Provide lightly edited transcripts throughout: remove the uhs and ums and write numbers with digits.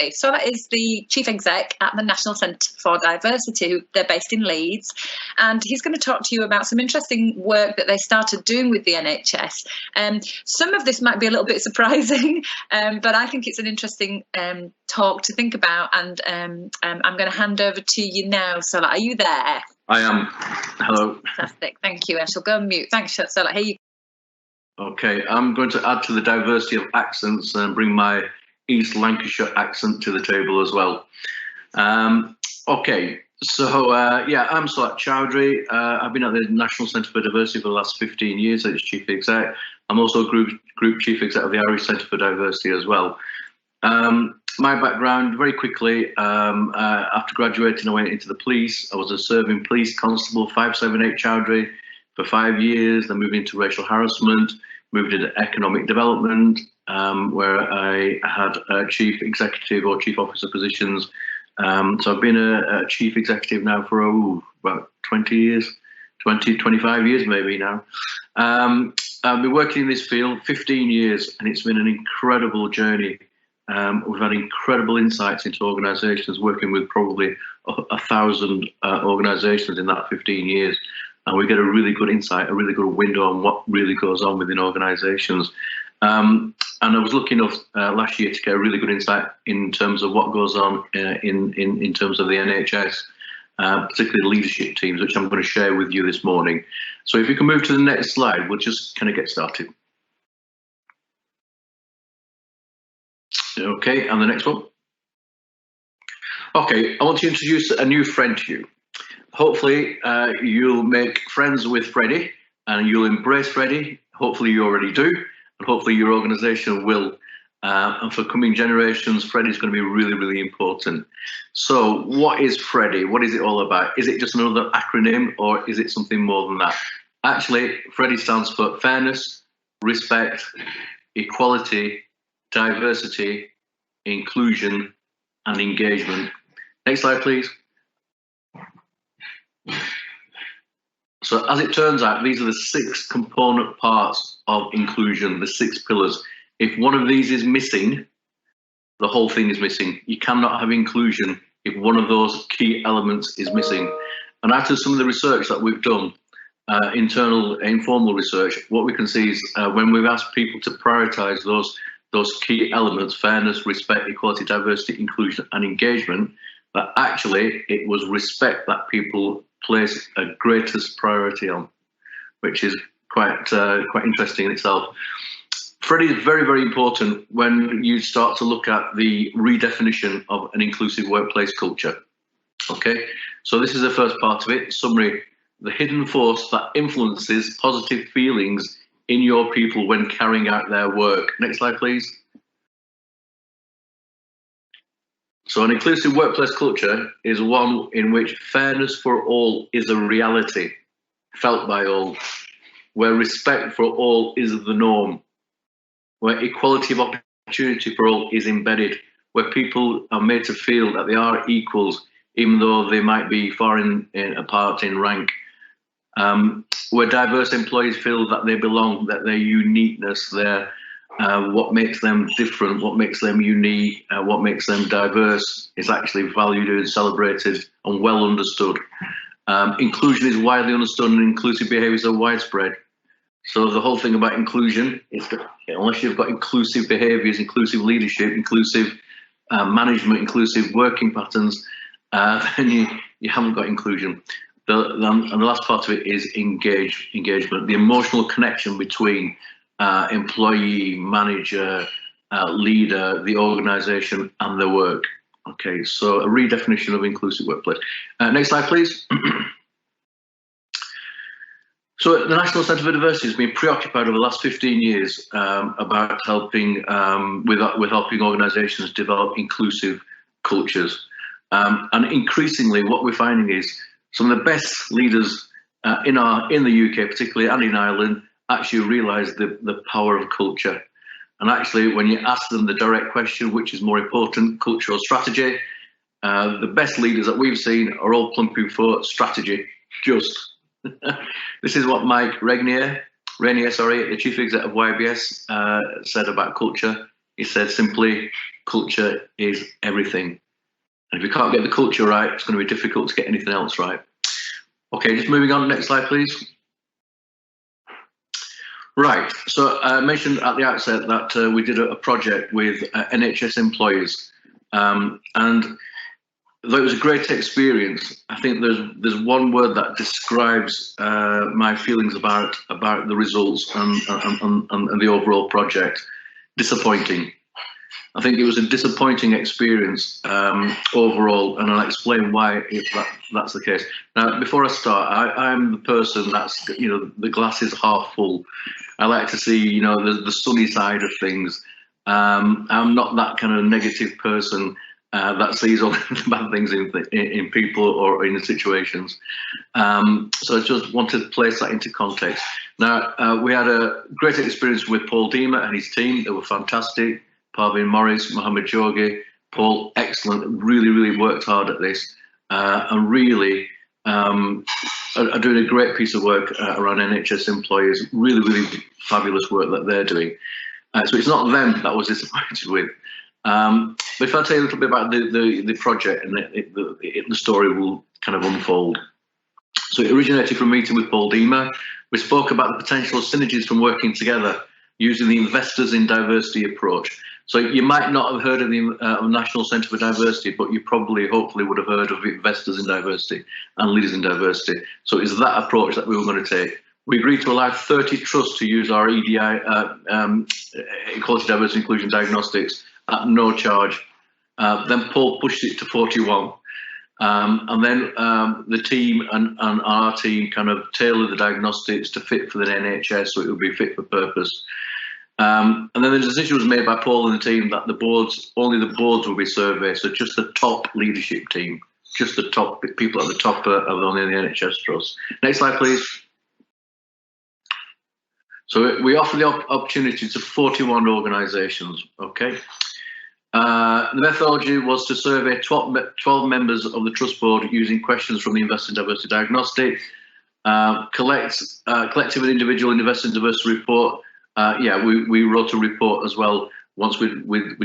Solat is the chief exec at the National Centre for Diversity. They're based in Leeds, and he's going to talk to you about some interesting work that they started doing with the NHS. Some of this might be a little bit surprising, but I think it's an interesting talk to think about, and I'm going to hand over to you now. Solat, are you there? I am. Hello. Fantastic, thank you. I shall go on mute. Thanks, Solat. Here you go. Okay, I'm going to add to the diversity of accents and bring my East Lancashire accent to the table as well. Okay, so yeah, I'm Solat Chaudry. I've been at the National Centre for Diversity for the last 15 years as chief exec. I'm also group chief exec of the Irish Centre for Diversity as well. My background, very quickly, after graduating, I went into the police. I was a serving police constable, 578 Chaudry, for 5 years. Then moved into racial harassment, moved into economic development, where I had chief executive or chief officer positions. So I've been a chief executive now for about 20 years, 25 years maybe now. I've been working in this field 15 years, and it's been an incredible journey. We've had incredible insights into organisations, working with probably 1,000 organisations in that 15 years. And we get a really good insight, a really good window on what really goes on within organisations. And I was lucky enough last year to get a really good insight in terms of what goes on in terms of the NHS, particularly leadership teams, which I'm going to share with you this morning. So if you can move to the next slide, we'll just kind of get started. Okay, and the next one. Okay, I want to introduce a new friend to you. Hopefully you'll make friends with Freddie and you'll embrace Freddie. Hopefully you already do, and hopefully your organisation will. And for coming generations, Freddie's going to be really, really important. So what is Freddie? What is it all about? Is it just another acronym, or is it something more than that? Actually, Freddie stands for fairness, respect, equality, diversity, inclusion, and engagement. Next slide, please. So as it turns out, these are the 6 component parts of inclusion, the 6 pillars. If one of these is missing, the whole thing is missing. You cannot have inclusion if one of those key elements is missing. And after some of the research that we've done, internal, informal research, what we can see is when we've asked people to prioritise those key elements, fairness, respect, equality, diversity, inclusion, and engagement, that actually it was respect that people place a greatest priority on, which is quite interesting in itself. Freddie is very, very important when you start to look at the redefinition of an inclusive workplace culture. Okay, so this is the first part of it. Summary: the hidden force that influences positive feelings in your people when carrying out their work. Next slide, please. So an inclusive workplace culture is one in which fairness for all is a reality, felt by all, where respect for all is the norm, where equality of opportunity for all is embedded, where people are made to feel that they are equals, even though they might be far apart in rank, where diverse employees feel that they belong, that their uniqueness, what makes them different, what makes them unique, what makes them diverse is actually valued and celebrated and well understood. Inclusion is widely understood and inclusive behaviours are widespread. So the whole thing about inclusion is that unless you've got inclusive behaviours, inclusive leadership, inclusive management, inclusive working patterns, then you haven't got inclusion. And the last part of it is engagement, the emotional connection between employee, manager, leader, the organisation, and the work. Okay, so a redefinition of inclusive workplace. Next slide, please. So the National Centre for Diversity has been preoccupied over the last 15 years about helping with helping organisations develop inclusive cultures. And increasingly, what we're finding is some of the best leaders in the UK, particularly, and in Ireland, actually realise the power of culture. And actually, when you ask them the direct question, which is more important, culture or strategy, the best leaders that we've seen are all plumping for strategy. Just this is what Mike Rainier, the chief exec of YBS, said about culture. He said simply, culture is everything. And if you can't get the culture right, it's going to be difficult to get anything else right. Okay, just moving on. Next slide, please. Right, so I mentioned at the outset that we did a project with NHS Employers, and though it was a great experience, I think there's one word that describes my feelings about the results and the overall project: disappointing. I think it was a disappointing experience overall, and I'll explain why that's the case. Now, before I start, I'm the person that's, you know, the glass is half full. I like to see, you know, the sunny side of things. I'm not that kind of negative person that sees all the bad things in people or in the situations. So I just wanted to place that into context. Now, we had a great experience with Paul Deemer and his team. They were fantastic. Parveen Morris, Mohammed Jogi, Paul, excellent, really worked hard at this, and really are doing a great piece of work around NHS Employers. Really fabulous work that they're doing. So it's not them that I was disappointed with. But if I tell you a little bit about the project, and the story will kind of unfold. So it originated from a meeting with Paul Deemer. We spoke about the potential synergies from working together using the Investors in Diversity approach. So you might not have heard of the National Centre for Diversity, but you probably, hopefully, would have heard of Investors in Diversity and Leaders in Diversity. So it's that approach that we were going to take. We agreed to allow 30 trusts to use our EDI, Equality, Diversity, Inclusion Diagnostics at no charge. Then Paul pushed it to 41. And then the team and our team kind of tailored the diagnostics to fit for the NHS, so it would be fit for purpose. And then the decision was made by Paul and the team that only the boards will be surveyed, so just the top leadership team, just the top people at the top of only the NHS trust. Next slide, please. So we offer the opportunity to 41 organisations. Okay. The methodology was to survey 12 members of the trust board using questions from the Investor in Diversity Diagnostic, collective and individual Investor in Diversity report. We wrote a report as well once we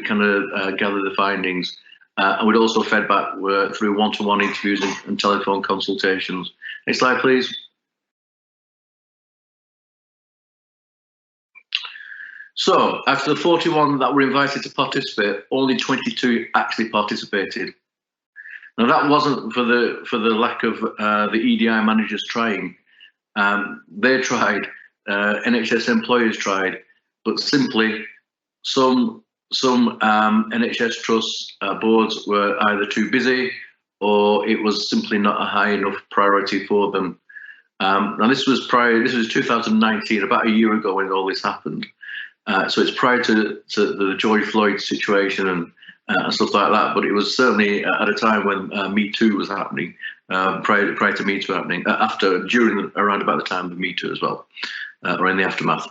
kind of gathered the findings, and we'd also fed back through one-to-one interviews and telephone consultations. Next slide, please. So after the 41 that were invited to participate, only 22 actually participated. Now that wasn't for the lack of the EDI managers trying. They tried. NHS Employers tried, but simply some NHS trusts boards were either too busy or it was simply not a high enough priority for them. Now this was 2019, about a year ago when all this happened. So it's prior to the George Floyd situation and stuff like that, but it was certainly at a time when Me Too was happening, prior to Me Too happening, around about the time of Me Too as well. Or in the aftermath.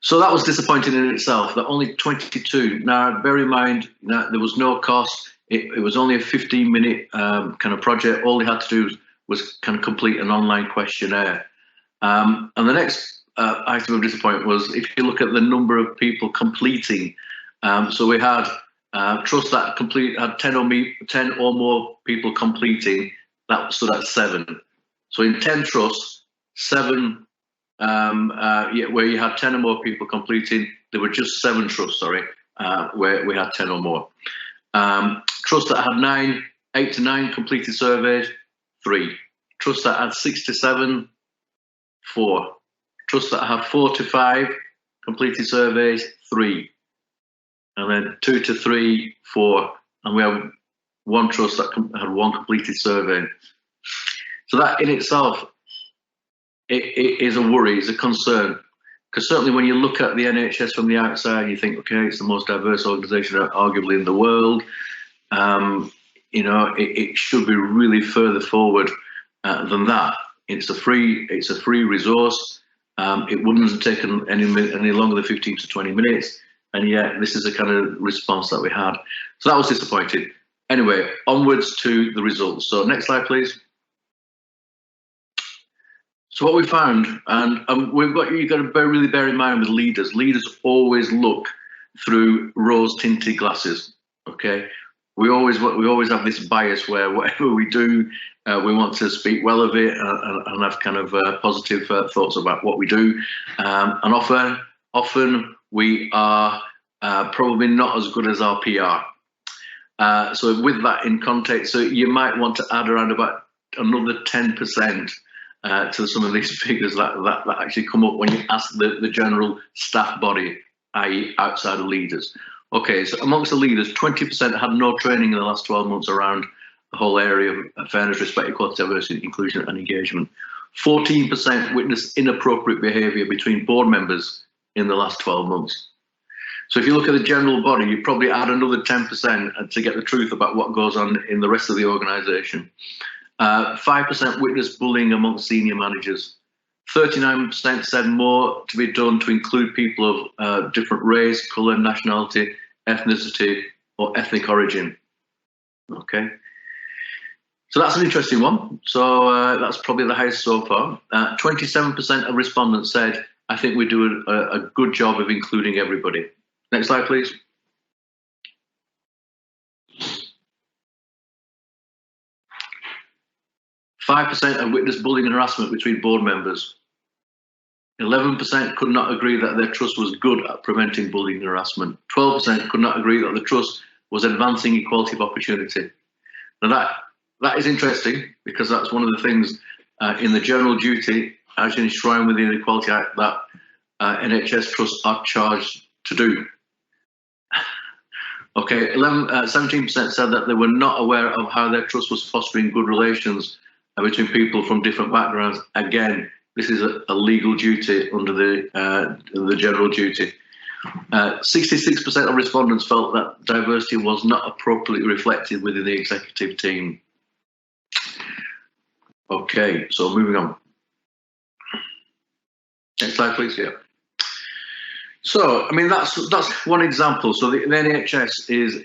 So that was disappointing in itself, that only 22. Now, bear in mind that there was no cost. It was only a 15-minute kind of project. All they had to do was kind of complete an online questionnaire. And the next item of disappointment was if you look at the number of people completing. So we had trusts that had 10 or more people completing. That stood at 7. So in 10 trusts, 7. Where you had 10 or more people completing, there were just 7 trusts, where we had 10 or more. Trusts that had 8 to 9 completed surveys, 3. Trusts that had 6 to 7, 4. Trusts that had 4 to 5 completed surveys, 3. And then 2 to 3, 4. And we have 1 trust that had 1 completed survey. So that in itself, it is a worry, it's a concern, because certainly when you look at the NHS from the outside, you think, okay, it's the most diverse organisation arguably in the world. It should be really further forward than that. It's a free resource. It wouldn't have taken any longer than 15 to 20 minutes, and yet this is the kind of response that we had. So that was disappointing. Anyway, onwards to the results. So next slide, please. So what we found, and you've got to really bear in mind with leaders. Leaders always look through rose-tinted glasses. Okay, we always have this bias where whatever we do, we want to speak well of it and have kind of positive thoughts about what we do, and often we are probably not as good as our PR. So with that in context, so you might want to add around about another 10% to some of these figures that actually come up when you ask the general staff body, i.e. outside of leaders. Okay, so amongst the leaders, 20% had no training in the last 12 months around the whole area of fairness, respect, equality, diversity, inclusion and engagement. 14% witnessed inappropriate behaviour between board members in the last 12 months. So if you look at the general body, you probably add another 10% to get the truth about what goes on in the rest of the organisation. 5% witnessed bullying amongst senior managers. 39% said more to be done to include people of different race, colour, nationality, ethnicity or ethnic origin. Okay, so that's an interesting one. So that's probably the highest so far. 27% of respondents said, I think we do a good job of including everybody. Next slide, please. % have witnessed bullying and harassment between board members. 11% could not agree that their trust was good at preventing bullying and harassment. 12% could not agree that the trust was advancing equality of opportunity. Now that is interesting, because that's one of the things in the general duty as enshrined within the Equality Act that NHS trusts are charged to do. Okay, 17% said that they were not aware of how their trust was fostering good relations between people from different backgrounds. Again, this is a legal duty under the general duty. 66% of respondents felt that diversity was not appropriately reflected within the executive team. Okay, so moving on. Next slide, please. Yeah. So, I mean, that's one example. So the NHS is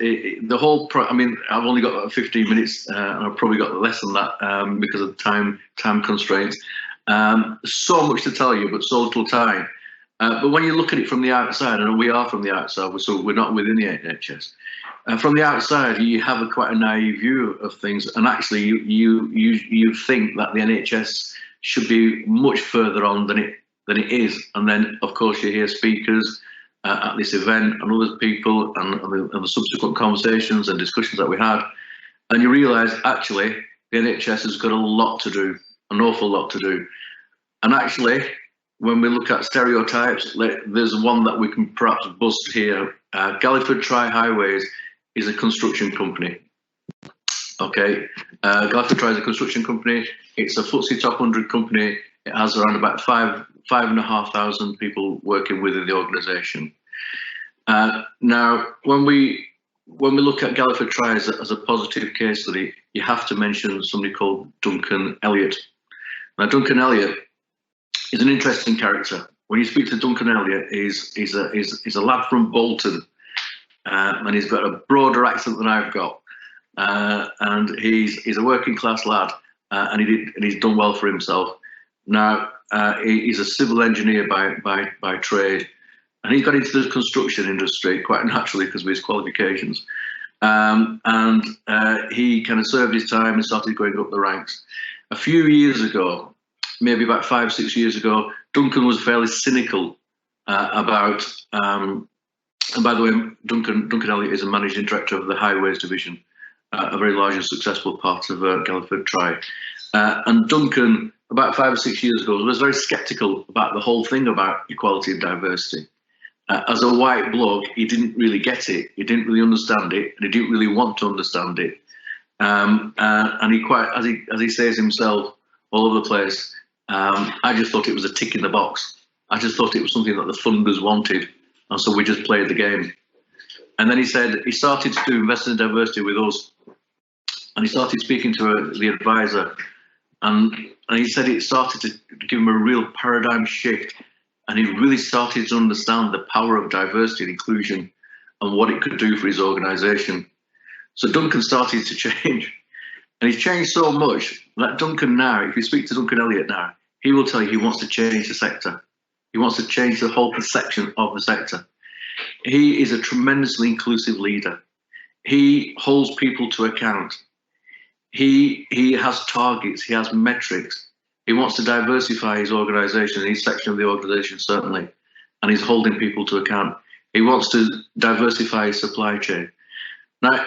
the whole. I mean, I've only got 15 minutes, and I've probably got less than that because of time constraints. So much to tell you, but so little time. But when you look at it from the outside, and we are from the outside, so we're not within the NHS. From the outside, you have quite a naive view of things, and actually, you think that the NHS should be much further on than it is. And then, of course, you hear speakers at this event and other people and the subsequent conversations and discussions that we had, and you realise actually the NHS has got a lot to do, an awful lot to do. And actually, when we look at stereotypes, there's one that we can perhaps bust here. Galliford Try Highways is a construction company. Okay, Galliford Try is a construction company. It's a FTSE Top 100 company. It has around about 5,500 people working within the organisation. Now, when we look at Galliford Try as a positive case study, you have to mention somebody called Duncan Elliott. Now, Duncan Elliott is an interesting character. When you speak to Duncan Elliott, he's a lad from Bolton, and he's got a broader accent than I've got, and he's a working class lad, and he's done well for himself. Now, he's a civil engineer by trade, and he got into the construction industry quite naturally because of his qualifications. And he kind of served his time and started going up the ranks. A few years ago, maybe about 5-6 years ago, Duncan was fairly cynical about. And by the way, Duncan Elliott is a managing director of the Highways Division, a very large and successful part of Galliford Try. And Duncan, about 5 or 6 years ago, was very sceptical about the whole thing about equality and diversity. As a white bloke, he didn't really get it. He didn't really understand it, and he didn't really want to understand it. And he quite, as he says himself, all over the place. I just thought it was a tick in the box. I just thought it was something that the funders wanted, and so we just played the game. And then he said he started to do investment in diversity with us, and he started speaking to the advisor, and he said it started to give him a real paradigm shift, and he really started to understand the power of diversity and inclusion and what it could do for his organisation. So Duncan started to change, and he's changed so much that Duncan now, if you speak to Duncan Elliott now, he will tell you he wants to change the sector. He wants to change the whole perception of the sector. He is a tremendously inclusive leader. He holds people to account. He has targets. He has metrics. He wants to diversify his organisation, his section of the organisation certainly, and he's holding people to account. He wants to diversify his supply chain. Now,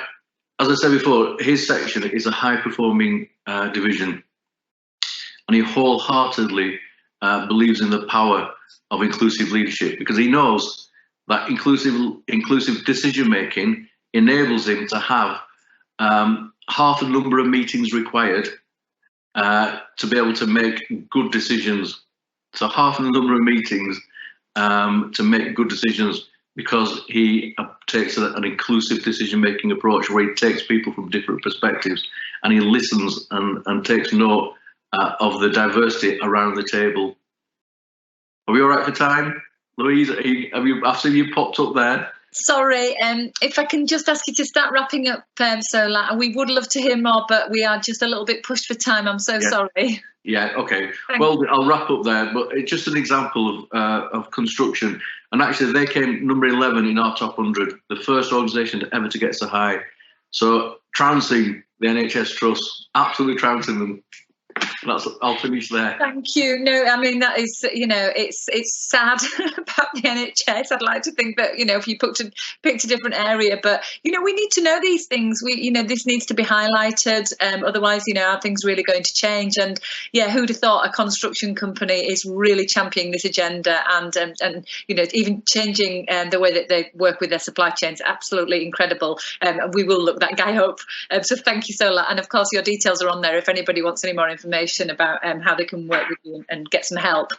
as I said before, his section is a high-performing division, and he wholeheartedly believes in the power of inclusive leadership, because he knows that inclusive decision-making enables him to have half the number of meetings required to be able to make good decisions. So half the number of meetings to make good decisions, because he takes an inclusive decision-making approach where he takes people from different perspectives and he listens and takes note of the diversity around the table. Are we all right for time? Louise, I've seen you popped up there. Sorry, if I can just ask you to start wrapping up, Solat. We would love to hear more, but we are just a little bit pushed for time. I'm so sorry. Yeah, okay. Thank Well, I'll wrap up there, but it's just an example of construction. And actually, they came number 11 in our top 100, the first organisation ever to get so high. So, trouncing the NHS Trust, absolutely trouncing them. I'll finish there. Thank you. No, I mean, that is, it's sad about the NHS. I'd like to think that, if you picked a different area, but, we need to know these things. This needs to be highlighted. Otherwise, are things really going to change? And yeah, who'd have thought a construction company is really championing this agenda and even changing the way that they work with their supply chains? Absolutely incredible. We will look that guy up. So thank you, Solat. And of course, your details are on there if anybody wants any more information about how they can work with you and get some help.